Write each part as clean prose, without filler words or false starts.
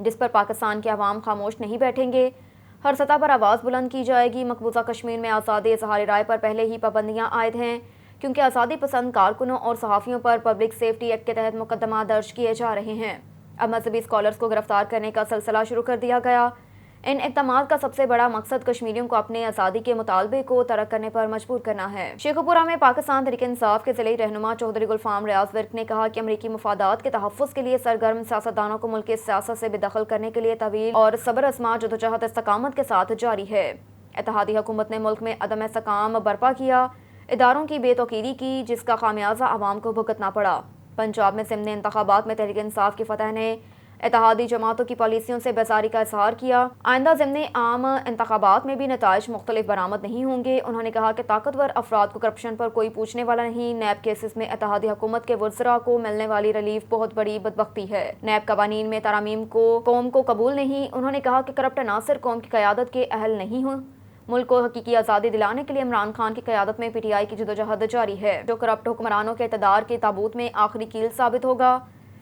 جس پر پاکستان کے عوام خاموش نہیں بیٹھیں گے۔ ہر سطح پر آواز بلند کی جائے گی۔ مقبوضہ کشمیر میں آزادی اظہار رائے پر پہلے ہی پابندیاں عائد ہیں، کیونکہ آزادی پسند کارکنوں اور صحافیوں پر پبلک سیفٹی ایکٹ کے تحت مقدمات درج کیے جا رہے ہیں۔ اب مذہبی اسکالرز کو گرفتار کرنے کا سلسلہ شروع کر دیا گیا۔ ان اقدامات کا سب سے بڑا مقصد کشمیریوں کو اپنے آزادی کے مطالبے کو ترک کرنے پر مجبور کرنا ہے۔ شیخوپورہ میں پاکستان تحریک انصاف کے ضلعی رہنما چودھری گلفام ریاض ورک نے کہا کہ امریکی مفادات کے تحفظ کے لیے سرگرم سیاستدانوں کو ملک کی سیاست سے بے دخل کرنے کے لیے طویل اور صبر آزما جدوجہد استقامت کے ساتھ جاری ہے۔ اتحادی حکومت نے ملک میں عدم استحکام برپا کیا، اداروں کی بے توقیری کی، جس کا خمیازہ عوام کو بھگتنا پڑا۔ پنجاب میں ضمنی انتخابات میں تحریک انصاف کی فتح نے اتحادی جماعتوں کی پالیسیوں سے بیزاری کا اظہار کیا۔ آئندہ ضمنی عام انتخابات میں بھی نتائج مختلف برآمد نہیں ہوں گے۔ انہوں نے کہا کہ طاقتور افراد کو کرپشن پر کوئی پوچھنے والا نہیں۔ نیب کیسز میں اتحادی حکومت کے وزراء کو ملنے والی ریلیف بہت بڑی بدبختی ہے۔ نیب قوانین میں ترامیم کو قوم کو قبول نہیں۔ انہوں نے کہا کہ کرپٹ عناصر قوم کی قیادت کے اہل نہیں ہوں۔ ملک کو حقیقی آزادی دلانے کے لیے عمران خان کی قیادت میں پی ٹی آئی کی جدوجہد جاری ہے، جو کرپٹ حکمرانوں کے اقتدار کے تابوت میں آخری کیل ثابت ہوگا۔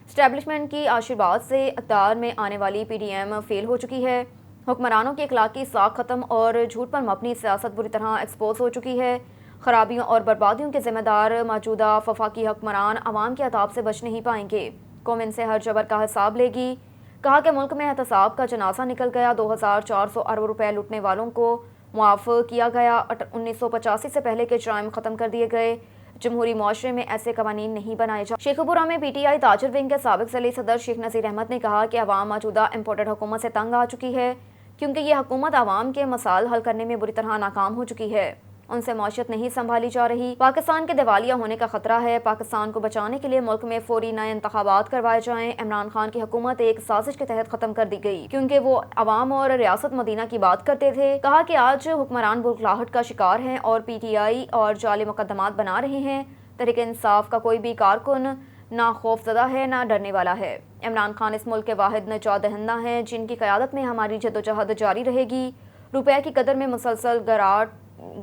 اسٹیبلشمنٹ کی آشیرواد سے اقتدار میں آنے والی پی ڈی ایم فیل ہو چکی ہے۔ حکمرانوں کی اخلاقی ساکھ ختم اور جھوٹ پر مبنی سیاست بری طرح ایکسپوز ہو چکی ہے۔ خرابیوں اور بربادیوں کے ذمہ دار موجودہ وفاقی حکمران عوام کے عذاب سے بچ نہیں پائیں گے۔ قوم ان سے ہر جبر کا حساب لے گی۔ کہا کہ ملک میں احتساب کا جنازہ نکل گیا۔ 2400 ارب روپے لوٹنے والوں کو معاف کیا گیا۔ 1985 سے پہلے کے جرائم ختم کر دیے گئے۔ جمہوری معاشرے میں ایسے قوانین نہیں بنائے جا۔ شیخوپورہ میں پی ٹی آئی تاجر ونگ کے سابق ضلعی صدر شیخ نذیر احمد نے کہا کہ عوام موجودہ امپورٹڈ حکومت سے تنگ آ چکی ہے، کیونکہ یہ حکومت عوام کے مسائل حل کرنے میں بری طرح ناکام ہو چکی ہے۔ ان سے معیشت نہیں سنبھالی جا رہی۔ پاکستان کے دیوالیہ ہونے کا خطرہ ہے۔ پاکستان کو بچانے کے لیے ملک میں فوری نئے انتخابات کروائے جائیں۔ عمران خان کی حکومت ایک سازش کے تحت ختم کر دی گئی، کیونکہ وہ عوام اور ریاست مدینہ کی بات کرتے تھے۔ کہا کہ آج حکمران بخلاہٹ کا شکار ہیں اور پی ٹی آئی اور جعلی مقدمات بنا رہے ہیں۔ تحریک انصاف کا کوئی بھی کارکن نہ خوف زدہ ہے نہ ڈرنے والا ہے۔ عمران خان اس ملک کے واحد نجات دہندہ ہیں، جن کی قیادت میں ہماری جدوجہد جاری رہے گی۔ روپے کی قدر میں مسلسل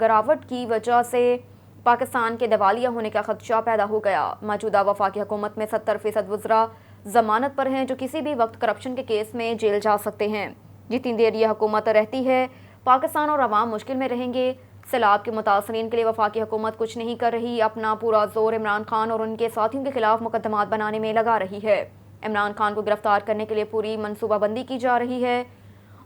گراوٹ کی وجہ سے پاکستان کے دیوالیہ ہونے کا خدشہ پیدا ہو گیا۔ موجودہ وفاقی حکومت میں 70% وزراء ضمانت پر ہیں، جو کسی بھی وقت کرپشن کے کیس میں جیل جا سکتے ہیں۔ جتنی دیر یہ حکومت رہتی ہے، پاکستان اور عوام مشکل میں رہیں گے۔ سیلاب کے متاثرین کے لیے وفاقی حکومت کچھ نہیں کر رہی، اپنا پورا زور عمران خان اور ان کے ساتھیوں کے خلاف مقدمات بنانے میں لگا رہی ہے۔ عمران خان کو گرفتار کرنے کے لیے پوری منصوبہ بندی کی جا رہی ہے،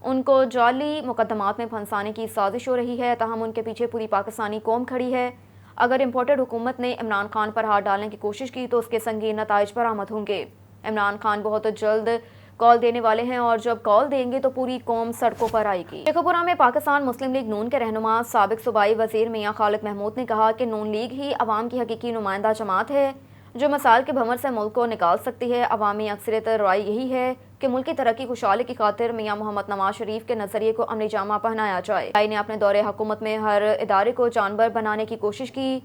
ان کو جعلی مقدمات میں پھنسانے کی سازش ہو رہی ہے، تاہم ان کے پیچھے پوری پاکستانی قوم کھڑی ہے۔ اگر امپورٹڈ حکومت نے عمران خان پر ہاتھ ڈالنے کی کوشش کی تو اس کے سنگین نتائج برآمد ہوں گے۔ عمران خان بہت جلد کال دینے والے ہیں اور جب کال دیں گے تو پوری قوم سڑکوں پر آئے گی۔ شیخوپورہ میں پاکستان مسلم لیگ نون کے رہنما سابق صوبائی وزیر میاں خالد محمود نے کہا کہ نون لیگ ہی عوام کی حقیقی نمائندہ جماعت ہے، جو مسائل کے بھنور سے ملک کو نکال سکتی ہے۔ عوامی اکثریت رائے یہی ہے کہ ملک کی ترقی خوشحالی کی خاطر میاں محمد نواز شریف کے نظریے کو عملی جامہ پہنایا جائے۔ نے اپنے دور حکومت میں ہر ادارے کو جانور بنانے کی کوشش کی،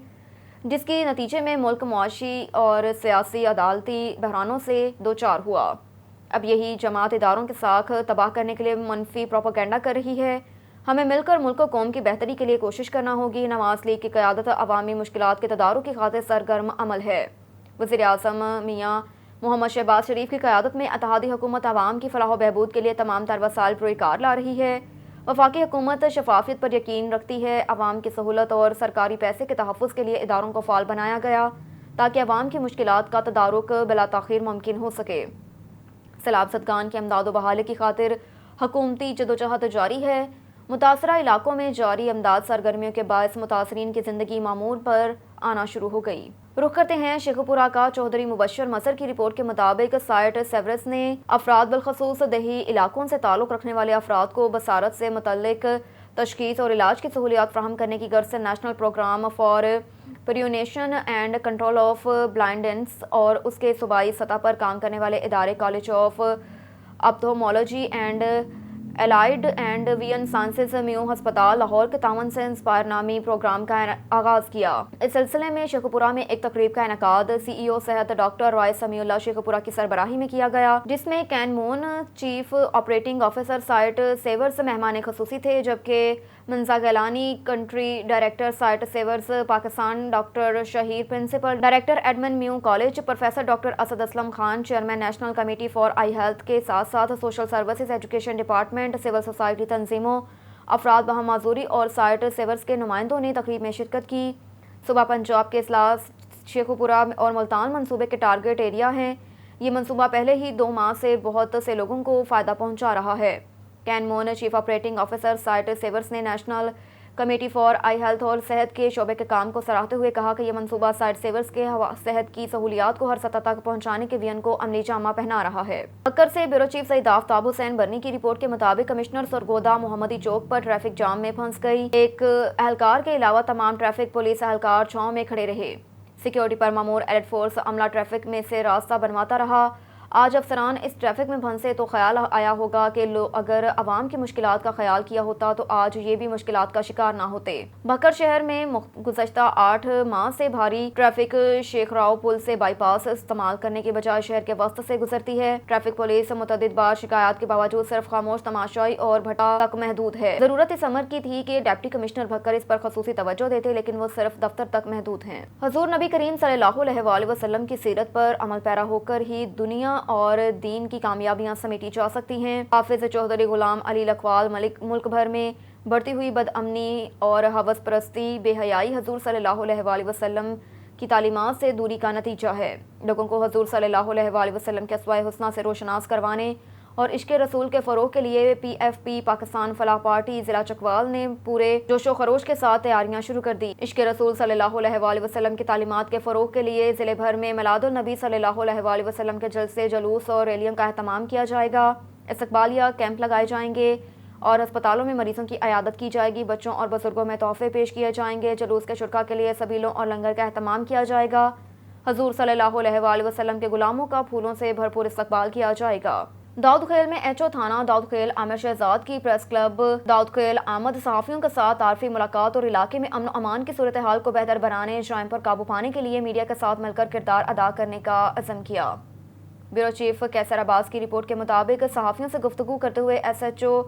جس کے نتیجے میں ملک معاشی اور سیاسی عدالتی بحرانوں سے دوچار ہوا۔ اب یہی جماعت اداروں کے ساکھ تباہ کرنے کے لیے منفی پروپیگنڈا کر رہی ہے۔ ہمیں مل کر ملک و قوم کی بہتری کے لیے کوشش کرنا ہوگی۔ نواز لیگ کی قیادت عوامی مشکلات کے تدارک کی خاطر سرگرم عمل ہے۔ وزیر اعظم میاں محمد شہباز شریف کی قیادت میں اتحادی حکومت عوام کی فلاح و بہبود کے لیے تمام تر وسائل پر کار لا رہی ہے۔ وفاقی حکومت شفافیت پر یقین رکھتی ہے۔ عوام کی سہولت اور سرکاری پیسے کے تحفظ کے لیے اداروں کو فعال بنایا گیا تاکہ عوام کی مشکلات کا تدارک بلا تاخیر ممکن ہو سکے۔ سیلاب زدگان کی امداد و بحالی کی خاطر حکومتی جدوجہد جاری ہے۔ متاثرہ علاقوں میں جاری امداد سرگرمیوں کے باعث متاثرین کی زندگی معمول پر آنا شروع ہو گئی۔ رخ کرتے ہیں شیخوپورہ کا۔ چودھری مبشر مظہر کی رپورٹ کے مطابق سائٹ سیورس نے افراد بالخصوص دیہی علاقوں سے تعلق رکھنے والے افراد کو بصارت سے متعلق تشخیص اور علاج کی سہولیات فراہم کرنے کی غرض سے national program for prevention and control of blindness اور اس کے صوبائی سطح پر کام کرنے والے ادارے college of ophthalmology and allied and vision sciences Mayo ہسپتال لاہور کے تعاون سے انسپائر نامی پروگرام کا آغاز کیا۔ اس سلسلے میں شیخ پورہ میں ایک تقریب کا انعقاد سی ای او صحت ڈاکٹر رائے سمیع اللہ شیخ پورہ کی سربراہی میں کیا گیا، جس میں Ken Moon chief operating officer Sight Savers مہمان خصوصی تھے، جبکہ Munazza Gilani country director Sight Savers Pakistan, doctor Shaheer principal director admin Mayo college, professor doctor Asad Aslam Khan chairman national committee for eye health کے ساتھ ساتھ social services education department, civil society تنظیموں، افراد بہم معذوری اور سائٹ سیورز کے نمائندوں نے تقریب میں شرکت کی۔ صوبہ پنجاب کے اضلاع شیخ پورہ اور ملتان منصوبے کے ٹارگٹ ایریا ہیں۔ یہ منصوبہ پہلے ہی 2 ماہ سے بہت سے لوگوں کو فائدہ پہنچا رہا ہے۔ Ken Moon chief operating officer Sight Savers نے national committee for eye health اور صحت کے شعبے کے کام کو سراہتے ہوئے کہا کہ یہ منصوبہ سائٹ سیورز کے صحت کی سہولیات کو ہر سطح تک پہنچانے کے وژن کو عملی جامہ پہنا رہا ہے۔ بکر سے بیورو چیف سعید آفتاب حسین برنی کی رپورٹ کے مطابق کمشنر سرگودا محمدی چوک پر ٹریفک جام میں پھنس گئی۔ ایک اہلکار کے علاوہ تمام ٹریفک پولیس اہلکار چھاؤں میں کھڑے رہے۔ سیکیورٹی پر مامور ایلیٹ فورس عملہ ٹریفک میں سے راستہ بنواتا رہا۔ آج افسران اس ٹریفک میں پھنسے تو خیال آیا ہوگا کہ اگر عوام کی مشکلات کا خیال کیا ہوتا تو آج یہ بھی مشکلات کا شکار نہ ہوتے۔ بکر شہر میں گزشتہ 8 ماہ سے بھاری ٹریفک شیخ راؤ پل سے بائی پاس استعمال کرنے کے بجائے شہر کے وسط سے گزرتی ہے۔ ٹریفک پولیس متعدد بار شکایات کے باوجود صرف خاموش تماشائی اور بھٹا تک محدود ہے۔ ضرورت اس امر کی تھی کہ ڈپٹی کمشنر بکر اس پر خصوصی توجہ دیتے، لیکن وہ صرف دفتر تک محدود ہیں۔ حضور نبی کریم صلی اللہ علیہ وسلم کی سیرت پر عمل پیرا ہو کر ہی دنیا اور دین کی کامیابیاں سمیٹی جا سکتی ہیں۔ حافظ چوہدری غلام علی لکھوال ملک بھر میں بڑھتی ہوئی بد امنی اور ہوس پرستی بے حیائی حضور صلی اللہ علیہ وسلم کی تعلیمات سے دوری کا نتیجہ ہے۔ لوگوں کو حضور صلی اللہ علیہ وسلم کے اسوائے حسنہ سے روشناس کروانے اور عشق رسول کے فروغ کے لیے پی ایف پی پاکستان فلاح پارٹی ضلع چکوال نے پورے جوش و خروش کے ساتھ تیاریاں شروع کر دی۔ عشق رسول صلی اللہ علیہ وسلم کی تعلیمات کے فروغ کے لیے ضلع بھر میں میلاد النبی صلی اللہ علیہ وسلم کے جلسے، جلوس اور ریلیوں کا اہتمام کیا جائے گا۔ استقبالیہ کیمپ لگائے جائیں گے اور ہسپتالوں میں مریضوں کی عیادت کی جائے گی۔ بچوں اور بزرگوں میں تحفے پیش کیے جائیں گے۔ جلوس کے شرکا کے لیے سبیلوں اور لنگر کا اہتمام کیا جائے گا۔ حضور صلی اللہ علیہ وسلم کے غلاموں کا پھولوں سے بھرپور استقبال کیا جائے گا۔ داؤد خیل میں ایچ او تھانہ داؤد خیل عامر شہزاد کی پریس کلب داؤد خیل آمد صحافیوں کے ساتھ تعارفی ملاقات اور علاقے میں امن و امان کی صورتحال کو بہتر بنانے، جرائم پر قابو پانے کے لیے میڈیا کے ساتھ مل کر کردار ادا کرنے کا عزم کیا۔ بیورو چیف کیسر عباس کی رپورٹ کے مطابق صحافیوں سے گفتگو کرتے ہوئے ایس ایچ او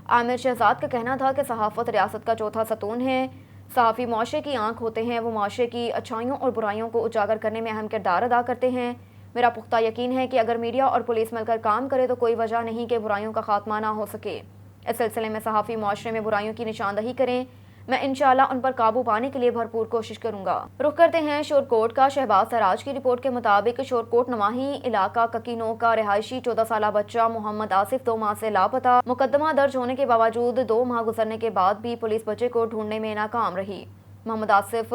عامر شہزاد کا کہنا تھا کہ صحافت ریاست کا چوتھا ستون ہے۔ صحافی معاشرے کی آنکھ ہوتے ہیں، وہ معاشرے کی اچھائیوں اور برائیوں کو اجاگر کرنے میں اہم کردار ادا کرتے ہیں۔ میرا پختہ یقین ہے کہ اگر میڈیا اور پولیس مل کر کام کرے تو کوئی وجہ نہیں کہ برائیوں کا خاتمہ نہ ہو سکے۔ اس سلسلے میں صحافی معاشرے میں برائیوں کی نشاندہی کریں، میں انشاءاللہ ان پر قابو پانے کے لیے بھرپور کوشش کروں گا۔ رخ کرتے ہیں شورکوٹ کا۔ شہباز سراج کی رپورٹ کے مطابق شورکوٹ نواحی علاقہ ککینو کا رہائشی 14 سالہ بچہ محمد آصف 2 ماہ سے لاپتہ۔ مقدمہ درج ہونے کے باوجود 2 ماہ گزرنے کے بعد بھی پولیس بچے کو ڈھونڈنے میں ناکام رہی۔ محمد آصف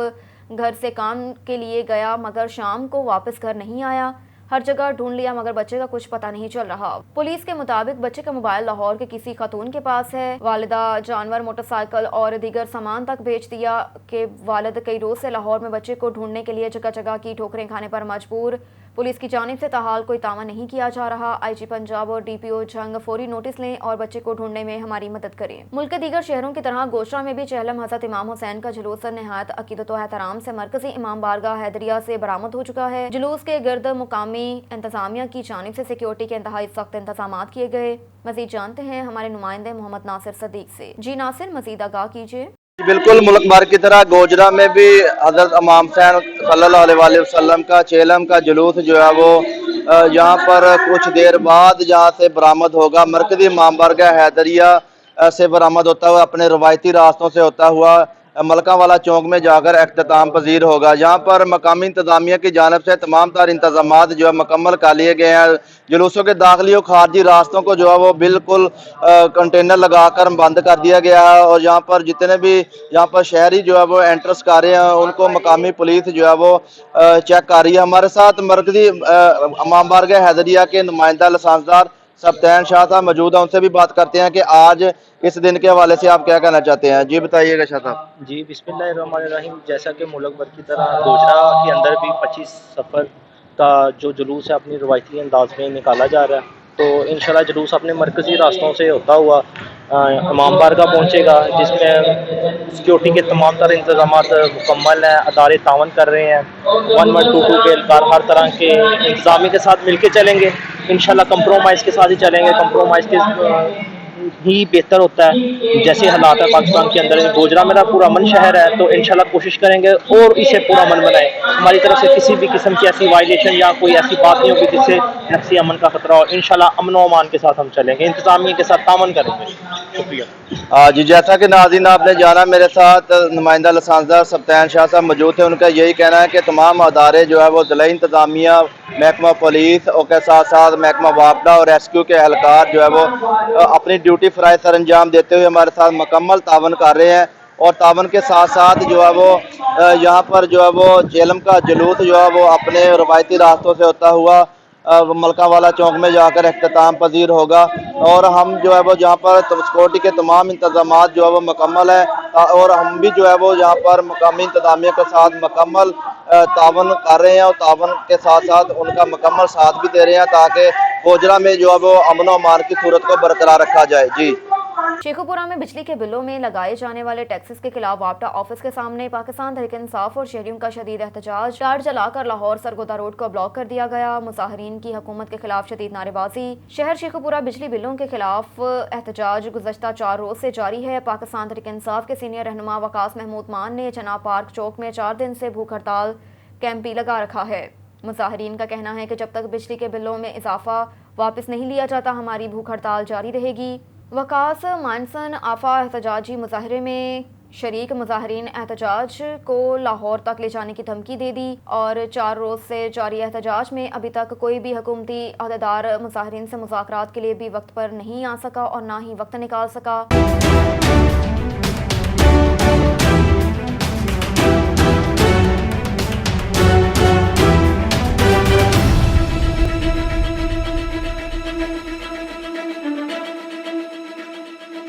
گھر سے کام کے لیے گیا مگر شام کو واپس گھر نہیں آیا۔ ہر جگہ ڈھونڈ لیا مگر بچے کا کچھ پتہ نہیں چل رہا۔ پولیس کے مطابق بچے کا موبائل لاہور کے کسی خاتون کے پاس ہے۔ والدہ جانور، موٹر سائیکل اور دیگر سامان تک بیچ دیا کہ والد کئی روز سے لاہور میں بچے کو ڈھونڈنے کے لیے جگہ جگہ کی ٹھوکریں کھانے پر مجبور۔ پولیس کی جانب سے تاحال کوئی تعاون نہیں کیا جا رہا۔ آئی جی پنجاب اور ڈی پی او جنگ فوری نوٹس لیں اور بچے کو ڈھونڈنے میں ہماری مدد کریں۔ ملک کے دیگر شہروں کی طرح گوشرا میں بھی چہلم حضرت امام حسین کا جلوس نہایت عقیدت و احترام سے مرکزی امام بارگاہ حیدریہ سے برآمد ہو چکا ہے۔ جلوس کے گرد مقامی انتظامیہ کی جانب سے سیکیورٹی کے انتہائی سخت انتظامات کیے گئے۔ مزید جانتے ہیں ہمارے نمائندے محمد ناصر صدیق سے۔ جی ناصر، مزید آگاہ کیجیے۔ بالکل ملک بھر کی طرح گوجرا میں بھی حضرت امام حسین صلی اللہ علیہ وسلم کا چیلم کا جلوس جو ہے وہ یہاں پر کچھ دیر بعد جہاں سے برآمد ہوگا مرکزی امام بارگاہ حیدریہ سے برآمد ہوتا ہوا اپنے روایتی راستوں سے ہوتا ہوا ملکہ والا چوک میں جا کر اختتام پذیر ہوگا۔ یہاں پر مقامی انتظامیہ کی جانب سے تمام تر انتظامات جو ہے مکمل کر لیے گئے ہیں۔ جلوسوں کے داخلی اور خارجی راستوں کو جو ہے وہ بالکل کنٹینر لگا کر بند کر دیا گیا ہے اور یہاں پر جتنے بھی یہاں پر شہری جو ہے وہ انٹرس کر رہے ہیں ان کو مقامی پولیس جو ہے وہ چیک کر رہی ہے۔ ہمارے ساتھ مرکزی امام بارگاہ حیدریہ کے نمائندہ لسانسدار سبطین شاہ صاحب موجود ہیں، ان سے بھی بات کرتے ہیں کہ آج اس دن کے حوالے سے آپ کیا کہنا چاہتے ہیں۔ جی بتائیے گا شاہ صاحب۔ جی بسم اللہ الرحمن الرحیم۔ جیسا کہ ملک بھر کی طرح گوجرا کے اندر بھی 25 سفر کا جو جلوس ہے اپنی روایتی انداز میں نکالا جا رہا ہے تو انشاءاللہ جلوس اپنے مرکزی راستوں سے ہوتا ہوا امام بارگاہ پہنچے گا، جس میں سیکیورٹی کے تمام تر انتظامات مکمل ہیں، ادارے تعاون کر رہے ہیں، 1122 کے اہلکار ہر طرح کے انتظامیہ کے ساتھ مل کے چلیں گے، انشاءاللہ کمپرومائز کے ساتھ ہی چلیں گے، کمپرومائز کے ہی بہتر ہوتا ہے جیسے حالات ہیں پاکستان کے اندر۔ گوجرا میرا پورا امن شہر ہے، تو انشاءاللہ کوشش کریں گے اور اسے پورا امن بنائیں، ہماری طرف سے کسی بھی قسم کی ایسی وائلیشن یا کوئی ایسی بات نہیں ہوگی جس سے نفسی امن کا خطرہ ہو، انشاءاللہ امن و امان کے ساتھ ہم چلیں گے، انتظامیہ کے ساتھ تعاون کریں گے۔ شکریہ۔ جی جیسا کہ ناظرین آپ نے جانا، میرے ساتھ نمائندہ لسانسدار سبطین شاہ صاحب موجود تھے، ان کا یہی کہنا ہے کہ تمام ادارے جو ہے وہ ضلعی انتظامیہ، محکمہ پولیس اور کے ساتھ ساتھ محکمہ وابڈہ اور ریسکیو کے اہلکار جو ہے وہ اپنی ڈیوٹی فرائض سر انجام دیتے ہوئے ہمارے ساتھ مکمل تعاون کر رہے ہیں، اور تعاون کے ساتھ ساتھ جو ہے وہ یہاں پر جو ہے وہ چیلم کا جلوس جو ہے وہ اپنے روایتی راستوں سے ہوتا ہوا ملکہ والا چوک میں جا کر اختتام پذیر ہوگا، اور ہم جو ہے وہ جہاں پر سیکورٹی کے تمام انتظامات جو ہے وہ مکمل ہیں، اور ہم بھی جو ہے وہ یہاں پر مقامی انتظامیہ کے ساتھ مکمل تعاون کر رہے ہیں، اور تعاون کے ساتھ ساتھ ان کا مکمل ساتھ بھی دے رہے ہیں تاکہ گوجرا میں جو ہے وہ امن و امان کی صورت کو برقرار رکھا جائے۔ جی شیخوپورہ میں بجلی کے بلوں میں لگائے جانے والے ٹیکسز کے خلاف وابڈہ آفس کے سامنے پاکستان تحریک انصاف اور شہریوں کا شدید احتجاج، ٹائر جلا کر لاہور سرگودا روڈ کو بلاک کر دیا گیا، مظاہرین کی حکومت کے خلاف شدید نعرے بازی۔ شہر شیخوپورہ بجلی بلوں کے خلاف احتجاج گزشتہ 4 روز سے جاری ہے۔ پاکستان تحریک انصاف کے سینئر رہنما وقاص محمود مان نے چناب پارک چوک میں 4 دن سے بھوک ہڑتال کیمپ بھی لگا رکھا ہے۔ مظاہرین کا کہنا ہے کہ جب تک بجلی کے بلوں میں اضافہ واپس نہیں لیا جاتا ہماری بھوک ہڑتال جاری رہے گی۔ وقاص مانسن آفا احتجاجی مظاہرے میں شریک مظاہرین احتجاج کو لاہور تک لے جانے کی دھمکی دے دی، اور 4 روز سے جاری احتجاج میں ابھی تک کوئی بھی حکومتی عہدیدار مظاہرین سے مذاکرات کے لیے بھی وقت پر نہیں آ سکا اور نہ ہی وقت نکال سکا۔